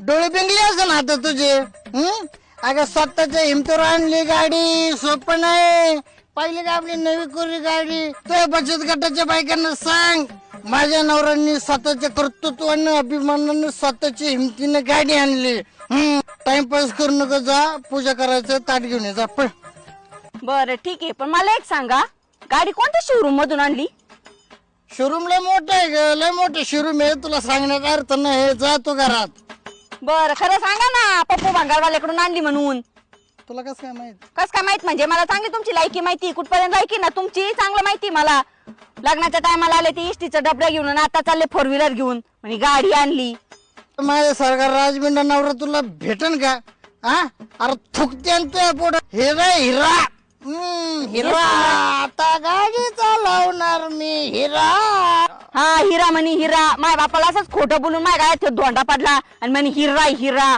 डोळे पिंगले असं ना आता तुझे. अगं स्वतःच्या हिमतीवर आणली गाडी सोपं नाही. पहिली का आपली नवी कोरी गाडी. तो बचत गटाच्या बायकांना सांग, माझ्या नवऱ्यांनी स्वतःच्या कर्तृत्वाने अभिमानाने स्वतःच्या हिमतीने गाडी आणली. टाइमपास करू नका, जा पूजा करायचं ताट घेऊन ये जा पण. बरं ठीक आहे, पण मला एक सांगा, गाडी कोणत्या शोरूम मधून आणली? शोरूम लय मोठं आहे ग, लय मोठं शोरूम आहे. तुला सांगण्याचा अर्थ नाही, जा तू घरात. बरं खरं सांगा ना, पप्पू भांगारवाल्याकडून आणली म्हणून. तुला कसं काय माहित? कस काय माहित म्हणजे? मला चांगली तुमची लायकी माहिती, कुठपर्यंत लायकी ना तुमची चांगलं माहिती मला. लग्नाच्या टायमाला आले ते इष्टीचं डबडा घेऊन आणि आता चालले फोर व्हीलर घेऊन म्हणजे गाडी आणली. माझ्या सरकार राजमिंडा नवरा तुला भेटन का? अरे थुकते तुझ्या पोट. हिरा हिरा हिरा आता गाडी चालवणार मी. हिरा हा हिरा म्हणे हिरा. माझ्या बापाला असंच खोटं बोलून माझ्या गाड्यात धोंडा पडला आणि म्हणे हिरा हिरा.